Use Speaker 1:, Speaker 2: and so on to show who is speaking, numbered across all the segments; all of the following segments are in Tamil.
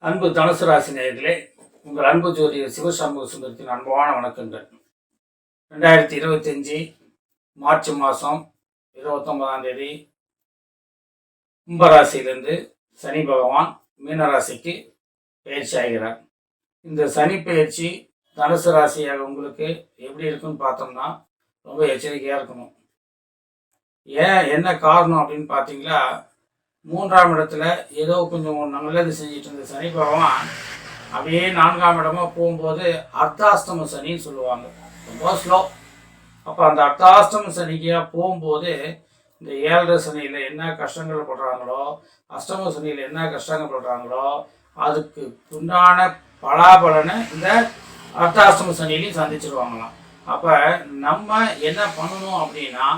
Speaker 1: அன்பு தனுசு ராசி நேயர்களே, உங்கள் அன்பு ஜோதிடர் சிவசண்முக சுந்தரத்தின் அன்பான வணக்கங்கள். 2025 மார்ச் மாதம் 29ஆம் தேதி கும்பராசியிலிருந்து சனி பகவான் மீனராசிக்கு பயிற்சி ஆகிறார். இந்த சனி பயிற்சி தனுசு ராசியாக உங்களுக்கு எப்படி இருக்குன்னு பார்த்தோம்னா ரொம்ப எச்சரிக்கையாக இருக்கணும். என்ன காரணம் அப்படின்னு பார்த்தீங்களா, 3ஆம் இடத்துல ஏதோ கொஞ்சம் நல்லது செஞ்சுட்டு இருந்த சனி பகவான் அப்படியே 4ஆம் இடமா போகும்போது அர்த்தாஷ்டம சனின்னு சொல்லுவாங்க, ரொம்ப ஸ்லோ. அப்போ அந்த அர்த்தாஷ்டம சனிக்காக போகும்போது இந்த 7 சனியில் என்ன கஷ்டங்கள் படுறாங்களோ, அஷ்டம சனியில் என்ன கஷ்டங்கள் படுறாங்களோ அதுக்கு உண்டான பலாபலனை இந்த அர்த்தாஷ்டம சனிலையும் சந்திச்சிருவாங்களாம். அப்போ நம்ம என்ன பண்ணணும் அப்படின்னா,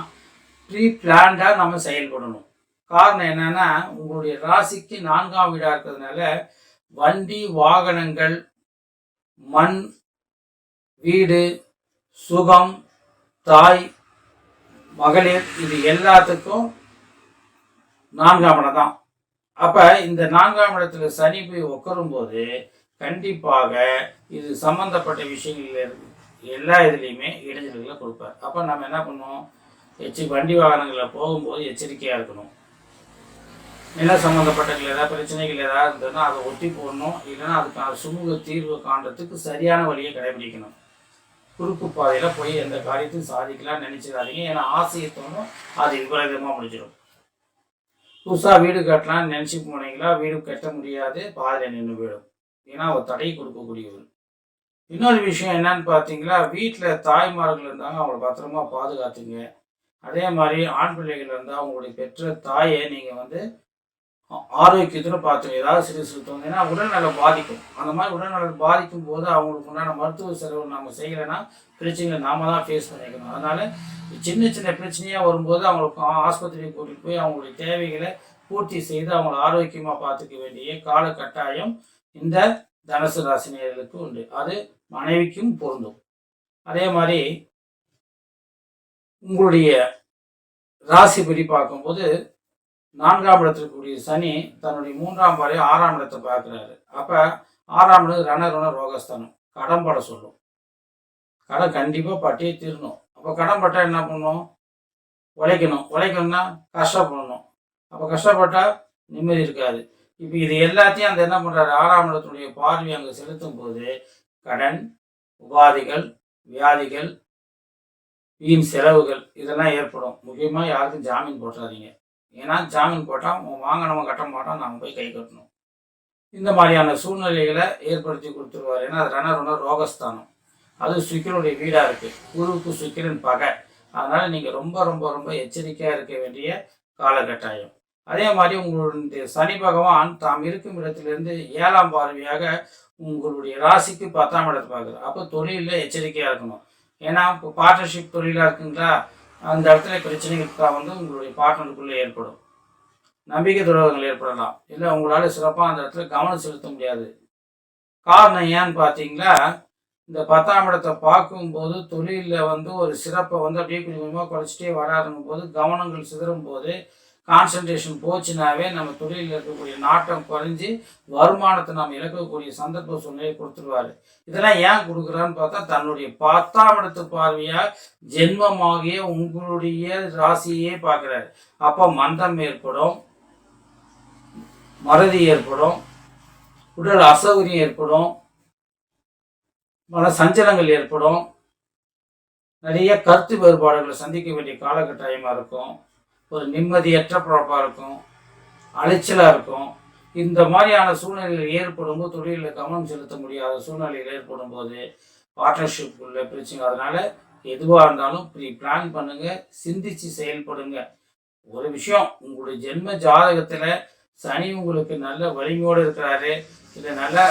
Speaker 1: ப்ரீ பிளான்டாக நம்ம செயல்படணும். காரணம் என்னன்னா, உங்களுடைய ராசிக்கு 4ஆம் வீடாக இருக்கிறதுனால வண்டி வாகனங்கள், மண், வீடு, சுகம், தாய், மகளிர், இது எல்லாத்துக்கும் 4ஆம் இடம் தான். அப்போ இந்த 4ஆம் இடத்துல சனி போய் உட்காரும்போது கண்டிப்பாக இது சம்பந்தப்பட்ட விஷயங்கள் எல்லா இதுலேயுமே இடைஞ்சல்களை கொடுப்பார். அப்போ நம்ம என்ன பண்ணுவோம், வண்டி வாகனங்களில் போகும்போது எச்சரிக்கையாக இருக்கணும். நில சம்மந்தப்பட்ட ஏதாவது பிரச்சனைகள் ஏதாவது இருந்ததுன்னா அதை ஒட்டி போடணும். இல்லைன்னா அதுக்கான சுமூக தீர்வு காண்றதுக்கு சரியான வழியை கடைபிடிக்கணும். குறுக்கு பாதையில் போய் எந்த காரியத்தையும் சாதிக்கலாம்னு நினச்சிடாதீங்க. ஏன்னா ஆசையை தோணும், அது விபரீதமாக முடிஞ்சிடும். புதுசாக வீடு கட்டலாம்னு நினச்சி போனீங்களா, வீடு கட்ட முடியாது, பாதையில் நின்று போயிடும். ஏன்னா அவர் தடை கொடுக்கக்கூடியவர். இன்னொரு விஷயம் என்னன்னு பார்த்தீங்களா, வீட்டில் தாய்மார்கள் இருந்தாங்க, அவங்கள பத்திரமா பாதுகாத்துங்க. அதே மாதிரி ஆண் பிள்ளைகள் இருந்தால் அவங்களுடைய பெற்ற தாயை நீங்கள் ஆரோக்கியத்தில் பார்த்துங்க. ஏதாவது சிறு தோணுன்னா உடல்நலம் பாதிக்கும். அந்த மாதிரி உடல்நலம் பாதிக்கும் போது அவங்களுக்கு உண்டான மருத்துவ செலவு நம்ம செய்யலைன்னா பிரச்சனைகளை நாம தான் ஃபேஸ் பண்ணிக்கணும். அதனால் சின்ன சின்ன பிரச்சனையாக வரும்போது அவங்களுக்கு ஆஸ்பத்திரிக்கு கூட்டிகிட்டு போய் அவங்களுடைய தேவைகளை பூர்த்தி செய்து அவங்கள ஆரோக்கியமாக பார்த்துக்க வேண்டிய கால கட்டாயம் இந்த தனுசு ராசினியர்களுக்கு உண்டு. அது மனைவிக்கும் பொருந்தும். அதே மாதிரி உங்களுடைய ராசிப்படி பார்க்கும்போது 4ஆம் இடத்திற்குரிய சனி தன்னுடைய 3ஆம் பார்வை 6ஆம் இடத்தை பார்க்குறாரு. அப்போ 6ஆம் இடம் ரண ரோகஸ்தானம், கடன் பட சொல்லும். கடன் கண்டிப்பாக பட்டியே தீரணும். அப்போ கடன் பட்டால் என்ன பண்ணணும், உழைக்கணும்னா கஷ்டப்படணும். அப்போ கஷ்டப்பட்டால் நிம்மதி இருக்காது. இப்போ இது எல்லாத்தையும் அந்த என்ன பண்ணுறாரு, 6ஆம் இடத்துடைய பார்வை அங்கே செலுத்தும் போது கடன், உபாதைகள், வியாதிகள், வீண் செலவுகள் இதெல்லாம் ஏற்படும். முக்கியமாக யாருக்கும் ஜாமீன் போட்டுறாதீங்க. ஏன்னா ஜாமீன் போட்டால் வாங்கினவன் கட்ட மாட்டான், நம்ம போய் கை கட்டணும். இந்த மாதிரியான சூழ்நிலைகளை ஏற்படுத்தி கொடுத்துருவார். ஏன்னா அது ரண ரோகஸ்தானம், அது சுக்கிரனுடைய வீடாக இருக்குது. குருவுக்கு சுக்கிரன் பகை. அதனால் நீங்கள் ரொம்ப ரொம்ப ரொம்ப எச்சரிக்கையாக இருக்க வேண்டிய காலகட்டாயம். அதே மாதிரி உங்களுடைய சனி பகவான் தாம் இருக்கும் இடத்துலேருந்து 7ஆம் பார்வையாக உங்களுடைய ராசிக்கு 10ஆம் இடத்தை பார்க்குறாரு. அப்போ தொழிலில் எச்சரிக்கையாக இருக்கணும். ஏன்னா இப்போ பார்ட்னர்ஷிப் தொழிலாக இருக்குங்களா, அந்த இடத்துல பிரச்சனைகள் உங்களுடைய பார்ட்னருக்குள்ளே ஏற்படும். நம்பிக்கை துரோகங்கள் ஏற்படலாம். இல்லை உங்களால் சிறப்பாக அந்த இடத்துல கவனம் செலுத்த முடியாது. காரணம் ஏன்னு பார்த்தீங்களா, இந்த 10ஆம் இடத்தை பார்க்கும்போது தொழிலில் ஒரு சிறப்பை அப்படியே கொஞ்சம் கொஞ்சமாக குறைச்சிட்டே வராதுங்கும் போது கவனங்கள் சிதறும் போது கான்சன்ட்ரேஷன் போச்சுனாவே நம்ம தொழிலில் இருக்கக்கூடிய நாட்டம் குறைஞ்சி வருமானத்தை நம்ம இழக்கக்கூடிய சந்தர்ப்ப சூழ்நிலையை கொடுத்துருவாரு. இதெல்லாம் ஏன் கொடுக்குறான்னு பார்த்தா, தன்னுடைய 10ஆம் இடத்து பார்வையாக ஜென்மமாகிய உங்களுடைய ராசியே பார்க்குறாரு. அப்போ மந்தம் ஏற்படும், மறதி ஏற்படும், உடல் அசௌகரியம் ஏற்படும், மன சஞ்சலங்கள் ஏற்படும், நிறைய கருத்து வேறுபாடுகளை சந்திக்க வேண்டிய காலகட்டாயமாக இருக்கும். ஒரு நிம்மதியற்ற பிறப்பாக இருக்கும், அலைச்சலாக இருக்கும். இந்த மாதிரியான சூழ்நிலைகள் ஏற்படும் போது தொழிலில் கவனம் செலுத்த முடியாத சூழ்நிலைகள் ஏற்படும் போது பார்ட்னர்ஷிப் உள்ள பிரச்சனை. அதனால் எதுவாக இருந்தாலும் பிளான் பண்ணுங்கள், சிந்திச்சு செயல்படுங்க. ஒரு விஷயம், உங்களுடைய ஜென்ம ஜாதகத்தில் சனி உங்களுக்கு நல்ல வலிமையோடு இருக்கிறாரு, இல்லை நல்ல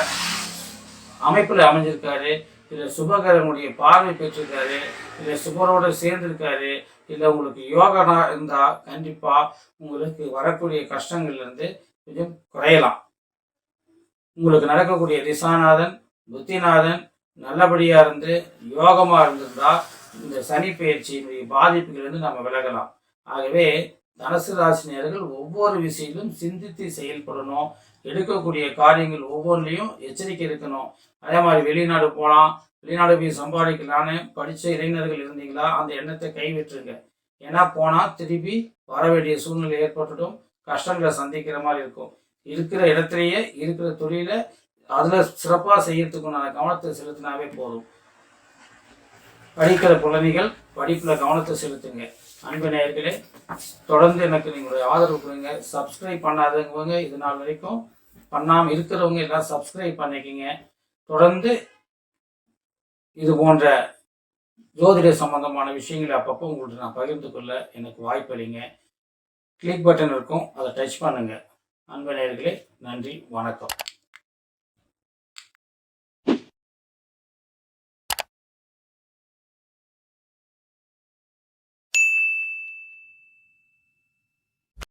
Speaker 1: அமைப்பில் அமைஞ்சிருக்காரு, இல்லை சுபகரனுடைய பார்வை பெற்றிருக்காரு, இல்லை சுபரோடு சேர்ந்திருக்காரு, இல்லை உங்களுக்கு யோகனா இருந்தால் கண்டிப்பாக உங்களுக்கு வரக்கூடிய கஷ்டங்கள்லேருந்து கொஞ்சம் குறையலாம். உங்களுக்கு நடக்கக்கூடிய திசாநாதன், புத்திநாதன் நல்லபடியாக இருந்து யோகமாக இருந்திருந்தால் இந்த சனி பயிற்சியினுடைய பாதிப்புகளிலிருந்து நம்ம விலகலாம். ஆகவே தனுசு ராசினியர்கள் ஒவ்வொரு விஷயத்திலும் சிந்தித்து செயல்படணும். எடுக்கக்கூடிய காரியங்கள் ஒவ்வொன்றிலையும் எச்சரிக்கை இருக்கணும். அதே மாதிரி வெளிநாடு போகலாம், வெளிநாடு போய் சம்பாதிக்கலான்னு படித்த இளைஞர்கள் இருந்தீங்களா அந்த எண்ணத்தை கைவிட்டுருங்க. ஏன்னா போனால் திருப்பி வர வேண்டிய சூழ்நிலை ஏற்பட்டுடும், கஷ்டங்களை சந்திக்கிற மாதிரி இருக்கும். இருக்கிற இடத்துலையே இருக்கிற தொழிலை அதில் சிறப்பாக செய்யறதுக்குண்டான கவனத்தை செலுத்தினாவே போதும். படிக்கிற குழந்தைகள் படிப்பில் கவனத்தை செலுத்துங்க. அன்பு நேயர்களே, தொடர்ந்து எனக்கு நீங்களுடைய ஆதரவு கொடுங்க. சப்ஸ்கிரைப் பண்ணாதவங்க இது நாள் வரைக்கும் பண்ணாமல் இருக்கிறவங்க எல்லாம் சப்ஸ்கிரைப் பண்ணிக்கிங்க. தொடர்ந்து இது போன்ற ஜோதிட சம்பந்தமான விஷயங்களை அப்பப்போ உங்கள்கிட்ட நான் பகிர்ந்து கொள்ள எனக்கு வாய்ப்பளிங்க. கிளிக் பட்டன் இருக்கும், அதை டச் பண்ணுங்கள். அன்பு நேயர்களே, நன்றி, வணக்கம்.